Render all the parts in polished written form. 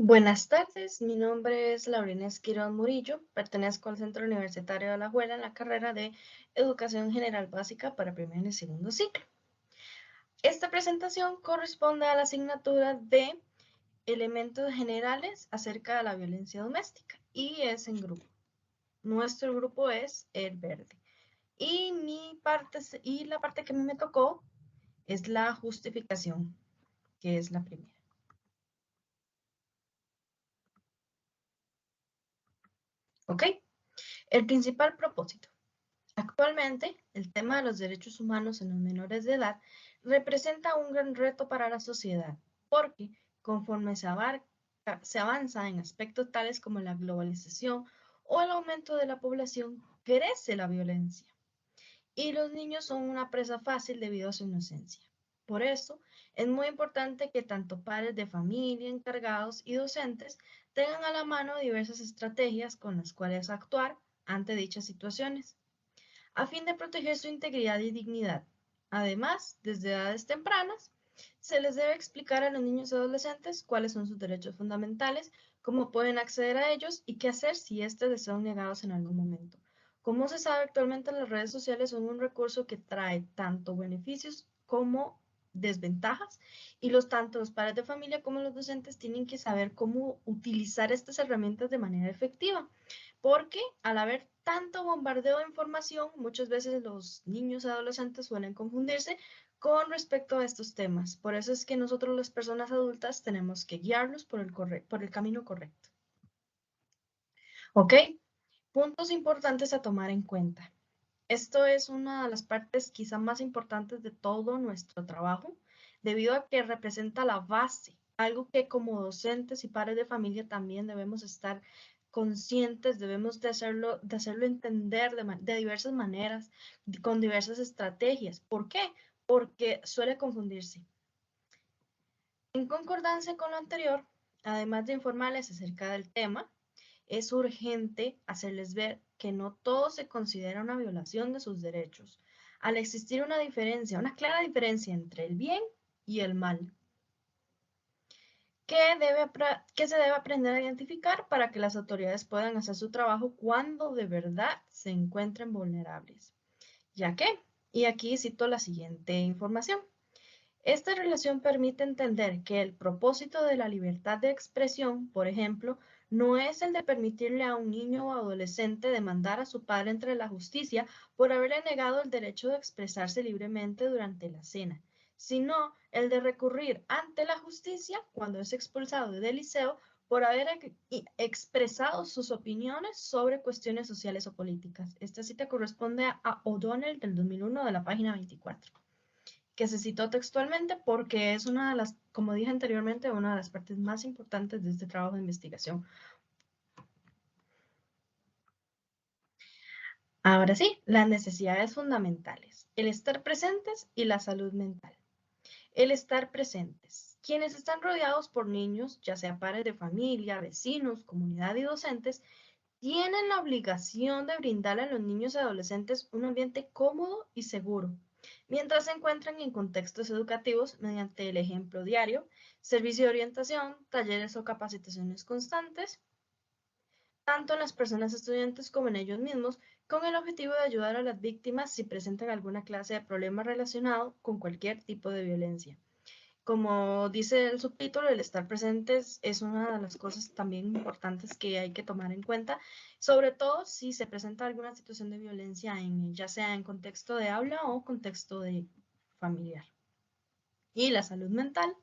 Buenas tardes, mi nombre es Laurina Esquirón Murillo, pertenezco al Centro Universitario de Alajuela en la carrera de Educación General Básica para primer y segundo ciclo. Esta presentación corresponde a la asignatura de Elementos Generales acerca de la violencia doméstica y es en grupo. Nuestro grupo es el verde y la parte que a mí me tocó es la justificación, que es la primera. ¿Ok? El principal propósito. Actualmente, el tema de los derechos humanos en los menores de edad representa un gran reto para la sociedad, porque conforme se avanza en aspectos tales como la globalización o el aumento de la población, crece la violencia y los niños son una presa fácil debido a su inocencia. Por eso, es muy importante que tanto padres de familia, encargados y docentes tengan a la mano diversas estrategias con las cuales actuar ante dichas situaciones a fin de proteger su integridad y dignidad. Además, desde edades tempranas, se les debe explicar a los niños y adolescentes cuáles son sus derechos fundamentales, cómo pueden acceder a ellos y qué hacer si estos les son negados en algún momento. Como se sabe, actualmente las redes sociales son un recurso que trae tanto beneficios como desventajas y tanto los padres de familia como los docentes tienen que saber cómo utilizar estas herramientas de manera efectiva porque al haber tanto bombardeo de información, muchas veces los niños y adolescentes suelen confundirse con respecto a estos temas. Por eso es que nosotros las personas adultas tenemos que guiarlos por el camino correcto. ¿Ok? Puntos importantes a tomar en cuenta. Esto es una de las partes quizá más importantes de todo nuestro trabajo, debido a que representa la base, algo que como docentes y padres de familia también debemos estar conscientes, debemos de hacerlo entender de diversas maneras, con diversas estrategias. ¿Por qué? Porque suele confundirse. En concordancia con lo anterior, además de informarles acerca del tema, es urgente hacerles ver que no todo se considera una violación de sus derechos, al existir una diferencia, una clara diferencia entre el bien y el mal, que se debe aprender a identificar para que las autoridades puedan hacer su trabajo cuando de verdad se encuentren vulnerables. ¿Ya que? Y aquí cito la siguiente información. Esta relación permite entender que el propósito de la libertad de expresión, por ejemplo, no es el de permitirle a un niño o adolescente demandar a su padre entre la justicia por haberle negado el derecho de expresarse libremente durante la cena, sino el de recurrir ante la justicia cuando es expulsado del liceo por haber expresado sus opiniones sobre cuestiones sociales o políticas. Esta cita corresponde a O'Donnell del 2001 de la página 24 que se citó textualmente porque es una de las, como dije anteriormente, una de las partes más importantes de este trabajo de investigación. Ahora sí, las necesidades fundamentales, el estar presentes y la salud mental. El estar presentes. Quienes están rodeados por niños, ya sea padres de familia, vecinos, comunidad y docentes, tienen la obligación de brindarle a los niños y adolescentes un ambiente cómodo y seguro, mientras se encuentran en contextos educativos mediante el ejemplo diario, servicio de orientación, talleres o capacitaciones constantes, tanto en las personas estudiantes como en ellos mismos, con el objetivo de ayudar a las víctimas si presentan alguna clase de problema relacionado con cualquier tipo de violencia. Como dice el subtítulo, el estar presentes es una de las cosas también importantes que hay que tomar en cuenta, sobre todo si se presenta alguna situación de violencia, ya sea en contexto de aula o contexto de familiar. Y la salud mental.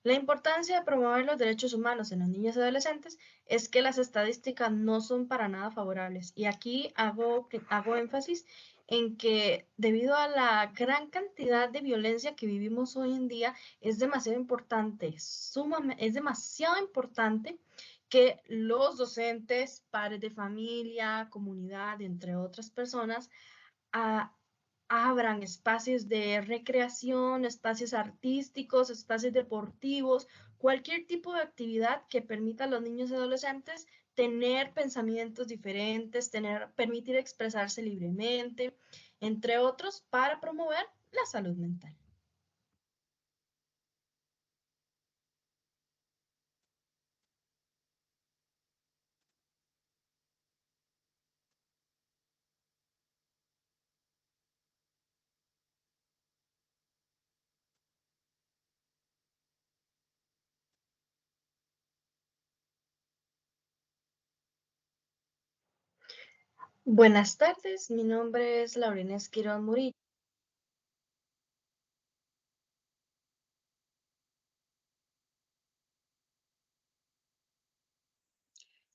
La importancia de promover los derechos humanos en los niños y adolescentes es que las estadísticas no son para nada favorables. Y aquí hago énfasis en que debido a la gran cantidad de violencia que vivimos hoy en día, es demasiado importante, es demasiado importante que los docentes, padres de familia, comunidad, entre otras personas, a, abran espacios de recreación, espacios artísticos, espacios deportivos, cualquier tipo de actividad que permita a los niños y adolescentes tener pensamientos diferentes, permitir expresarse libremente, entre otros, para promover la salud mental. Buenas tardes, mi nombre es Laurina Esquirol Murillo.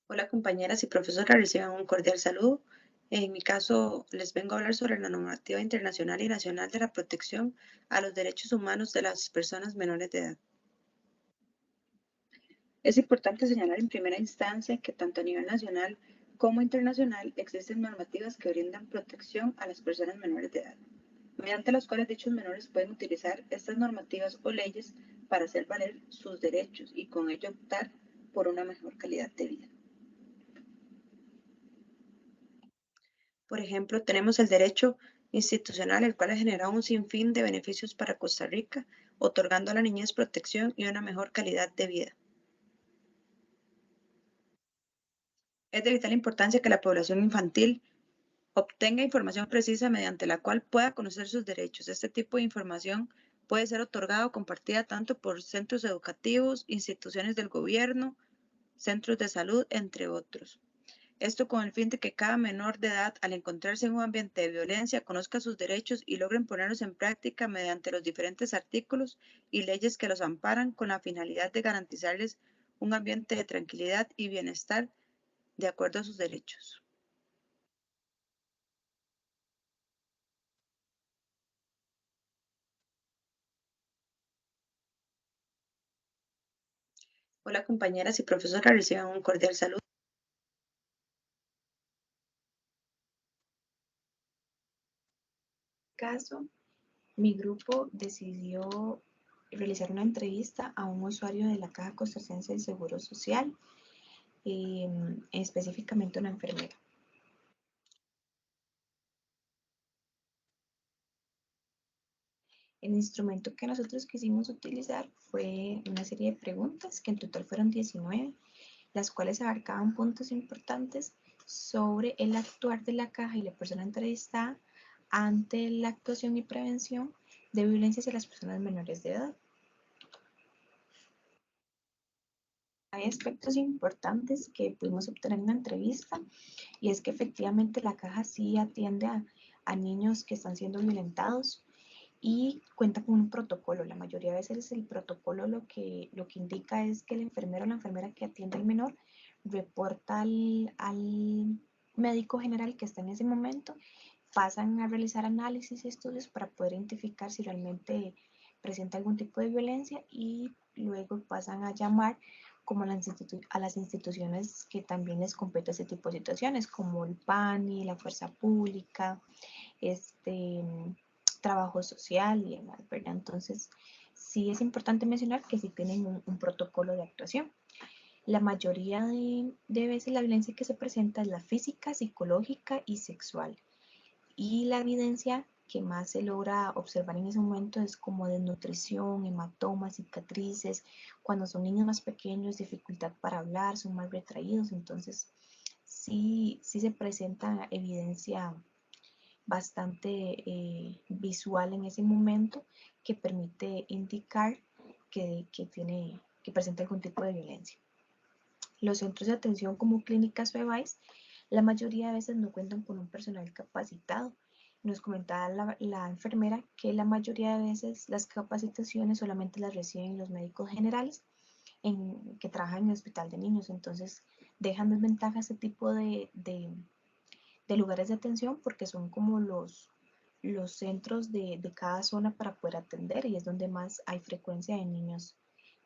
Hola compañeras y profesoras, reciban un cordial saludo. En mi caso, les vengo a hablar sobre la normativa internacional y nacional de la protección a los derechos humanos de las personas menores de edad. Es importante señalar en primera instancia que tanto a nivel nacional como internacional existen normativas que brindan protección a las personas menores de edad, mediante las cuales dichos menores pueden utilizar estas normativas o leyes para hacer valer sus derechos y con ello optar por una mejor calidad de vida. Por ejemplo, tenemos el derecho institucional, el cual ha generado un sinfín de beneficios para Costa Rica, otorgando a la niñez protección y una mejor calidad de vida. Es de vital importancia que la población infantil obtenga información precisa mediante la cual pueda conocer sus derechos. Este tipo de información puede ser otorgada o compartida tanto por centros educativos, instituciones del gobierno, centros de salud, entre otros. Esto con el fin de que cada menor de edad, al encontrarse en un ambiente de violencia, conozca sus derechos y logren ponerlos en práctica mediante los diferentes artículos y leyes que los amparan con la finalidad de garantizarles un ambiente de tranquilidad y bienestar de acuerdo a sus derechos. Hola compañeras y profesoras, reciban un cordial saludo. Caso, mi grupo decidió realizar una entrevista a un usuario de la Caja Costarricense del Seguro Social, específicamente una enfermera. El instrumento que nosotros quisimos utilizar fue una serie de preguntas, que en total fueron 19, las cuales abarcaban puntos importantes sobre el actuar de la caja y la persona entrevistada ante la actuación y prevención de violencia hacia las personas menores de edad. Hay aspectos importantes que pudimos obtener en la entrevista y es que efectivamente la caja sí atiende a niños que están siendo violentados y cuenta con un protocolo. La mayoría de veces el protocolo lo que indica es que el enfermero o la enfermera que atiende al menor reporta al médico general que está en ese momento, pasan a realizar análisis y estudios para poder identificar si realmente presenta algún tipo de violencia y luego pasan a llamar como a las instituciones que también les compete ese tipo de situaciones, como el PANI, la Fuerza Pública, este, trabajo social y demás, ¿verdad? Entonces, sí es importante mencionar que sí tienen un protocolo de actuación. La mayoría de veces la violencia que se presenta es la física, psicológica y sexual. Y la evidencia que más se logra observar en ese momento es como desnutrición, hematomas, cicatrices, cuando son niños más pequeños, dificultad para hablar, son más retraídos, entonces sí se presenta evidencia bastante visual en ese momento que permite indicar que presenta algún tipo de violencia. Los centros de atención como clínicas o EVAIS, la mayoría de veces no cuentan con un personal capacitado. Nos comentaba la enfermera que la mayoría de veces las capacitaciones solamente las reciben los médicos generales que trabajan en el hospital de niños, entonces dejan desventaja ese tipo de lugares de atención porque son como los centros de cada zona para poder atender y es donde más hay frecuencia de niños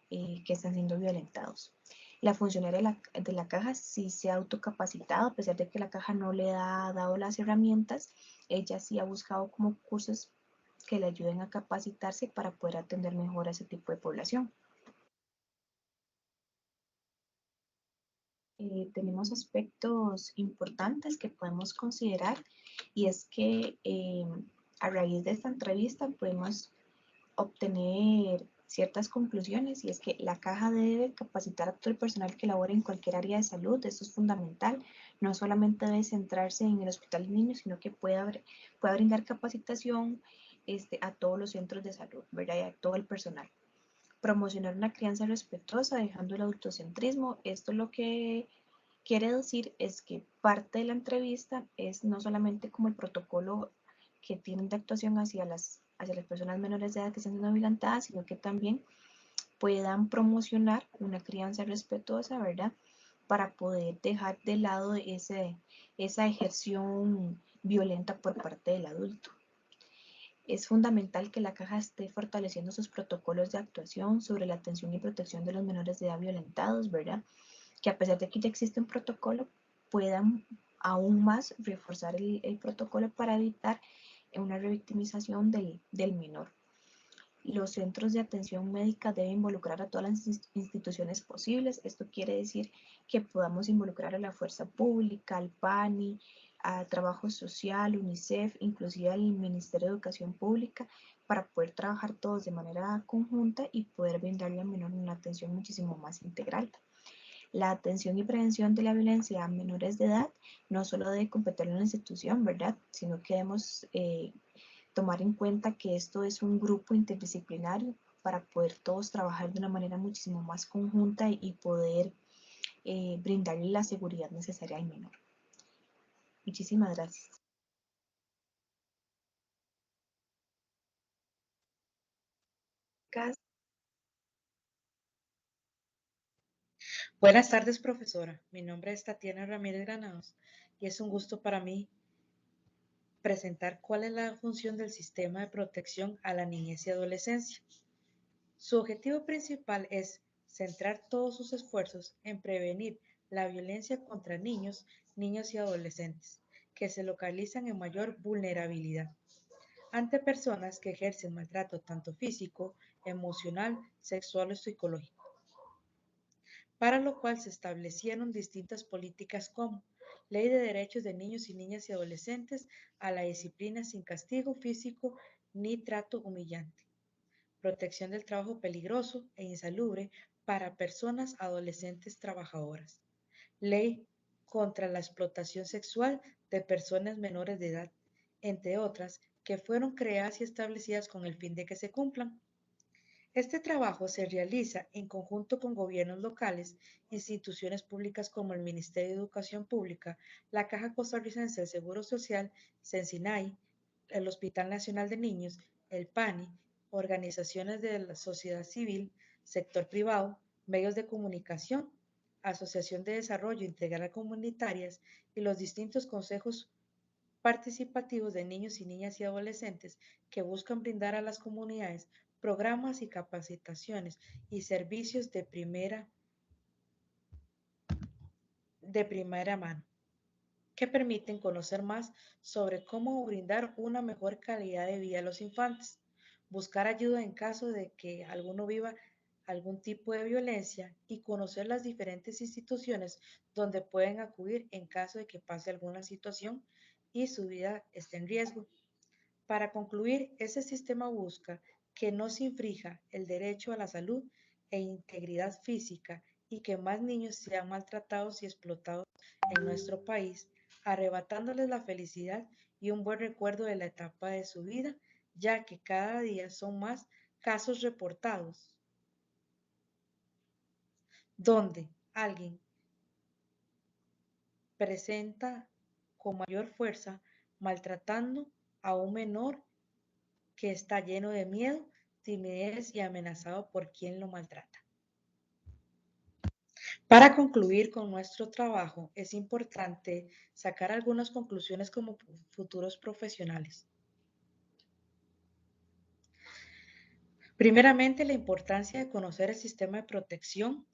que están siendo violentados. La funcionaria de la caja sí se ha autocapacitado, a pesar de que la caja no le ha dado las herramientas, ella sí ha buscado como cursos que le ayuden a capacitarse para poder atender mejor a ese tipo de población. Tenemos aspectos importantes que podemos considerar y es que a raíz de esta entrevista podemos obtener ciertas conclusiones y es que la caja debe capacitar a todo el personal que labora en cualquier área de salud, eso es fundamental, no solamente debe centrarse en el hospital de niños, sino que pueda brindar capacitación a todos los centros de salud, ¿verdad? Y a todo el personal. Promocionar una crianza respetuosa, dejando el autocentrismo, esto lo que quiere decir es que parte de la entrevista es no solamente como el protocolo que tienen de actuación hacia las personas menores de edad que están siendo violentadas, sino que también puedan promocionar una crianza respetuosa, ¿verdad? Para poder dejar de lado esa ejerción violenta por parte del adulto. Es fundamental que la caja esté fortaleciendo sus protocolos de actuación sobre la atención y protección de los menores de edad violentados, ¿verdad? Que a pesar de que ya existe un protocolo, puedan aún más reforzar el protocolo para evitar una revictimización del menor. Los centros de atención médica deben involucrar a todas las instituciones posibles. Esto quiere decir que podamos involucrar a la fuerza pública, al PANI, a Trabajo Social, UNICEF, inclusive al Ministerio de Educación Pública, para poder trabajar todos de manera conjunta y poder brindarle al menor una atención muchísimo más integral. La atención y prevención de la violencia a menores de edad no solo debe competir en la institución, ¿verdad? Sino que debemos tomar en cuenta que esto es un grupo interdisciplinario para poder todos trabajar de una manera muchísimo más conjunta y poder brindarle la seguridad necesaria al menor. Muchísimas gracias. Buenas tardes, profesora. Mi nombre es Tatiana Ramírez Granados y es un gusto para mí presentar cuál es la función del sistema de protección a la niñez y adolescencia. Su objetivo principal es centrar todos sus esfuerzos en prevenir la violencia contra niños, niñas y adolescentes, que se localizan en mayor vulnerabilidad ante personas que ejercen maltrato tanto físico, emocional, sexual o psicológico, para lo cual se establecieron distintas políticas como Ley de Derechos de Niños y Niñas y Adolescentes a la disciplina sin castigo físico ni trato humillante, protección del trabajo peligroso e insalubre para personas adolescentes trabajadoras, Ley contra la explotación sexual de personas menores de edad, entre otras, que fueron creadas y establecidas con el fin de que se cumplan. Este trabajo se realiza en conjunto con gobiernos locales, instituciones públicas como el Ministerio de Educación Pública, la Caja Costarricense del Seguro Social, Censinay, el Hospital Nacional de Niños, el PANI, organizaciones de la sociedad civil, sector privado, medios de comunicación, Asociación de Desarrollo Integral Comunitarias y los distintos consejos participativos de niños y niñas y adolescentes que buscan brindar a las comunidades programas y capacitaciones y servicios de primera mano que permiten conocer más sobre cómo brindar una mejor calidad de vida a los infantes, buscar ayuda en caso de que alguno viva algún tipo de violencia y conocer las diferentes instituciones donde pueden acudir en caso de que pase alguna situación y su vida esté en riesgo. Para concluir, ese sistema busca que no se infrija el derecho a la salud e integridad física y que más niños sean maltratados y explotados en nuestro país, arrebatándoles la felicidad y un buen recuerdo de la etapa de su vida, ya que cada día son más casos reportados donde alguien presenta con mayor fuerza maltratando a un menor que está lleno de miedo, timidez y amenazado por quien lo maltrata. Para concluir con nuestro trabajo, es importante sacar algunas conclusiones como futuros profesionales. Primeramente, la importancia de conocer el sistema de protección,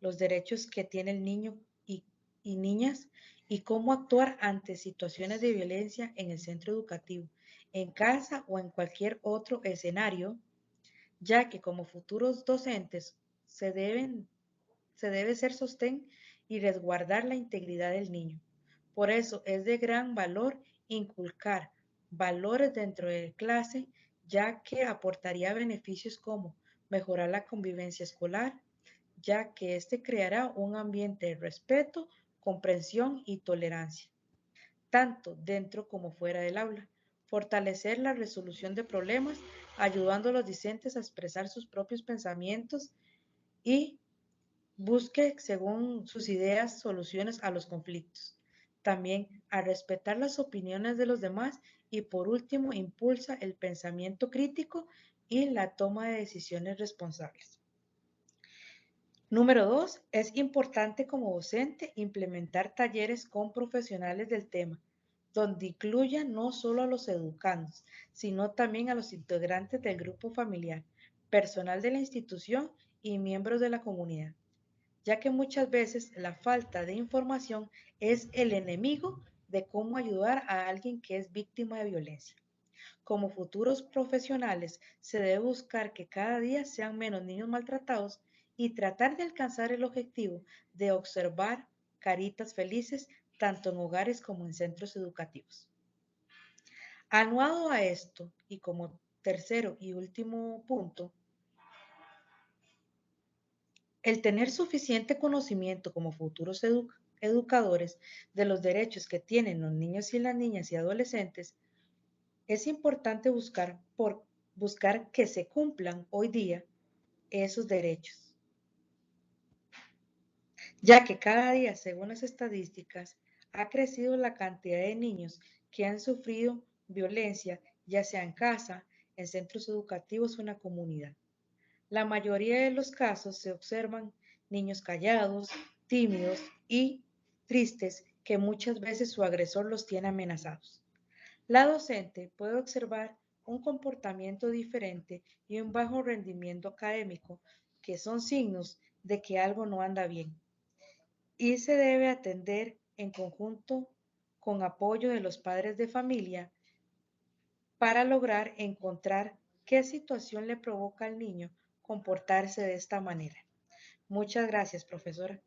los derechos que tiene el niño y niñas y cómo actuar ante situaciones de violencia en el centro educativo, en casa o en cualquier otro escenario, ya que como futuros docentes se debe ser sostén y resguardar la integridad del niño. Por eso es de gran valor inculcar valores dentro de clase, ya que aportaría beneficios como mejorar la convivencia escolar, ya que este creará un ambiente de respeto, comprensión y tolerancia, tanto dentro como fuera del aula. Fortalecer la resolución de problemas, ayudando a los discentes a expresar sus propios pensamientos y Busque, según sus ideas, soluciones a los conflictos. También a respetar las opiniones de los demás y por último impulsa el pensamiento crítico y la toma de decisiones responsables. Número 2, es importante como docente implementar talleres con profesionales del tema, donde incluyan no solo a los educandos, sino también a los integrantes del grupo familiar, personal de la institución y miembros de la comunidad, ya que muchas veces la falta de información es el enemigo de cómo ayudar a alguien que es víctima de violencia. Como futuros profesionales, se debe buscar que cada día sean menos niños maltratados y tratar de alcanzar el objetivo de observar caritas felices tanto en hogares como en centros educativos. Anuado a esto, y como tercero y último punto, el tener suficiente conocimiento como futuros educadores de los derechos que tienen los niños y las niñas y adolescentes, es importante buscar que se cumplan hoy día esos derechos, ya que cada día, según las estadísticas, ha crecido la cantidad de niños que han sufrido violencia, ya sea en casa, en centros educativos o en la comunidad. La mayoría de los casos se observan niños callados, tímidos y tristes que muchas veces su agresor los tiene amenazados. La docente puede observar un comportamiento diferente y un bajo rendimiento académico, que son signos de que algo no anda bien, y se debe atender en conjunto con apoyo de los padres de familia para lograr encontrar qué situación le provoca al niño comportarse de esta manera. Muchas gracias, profesora.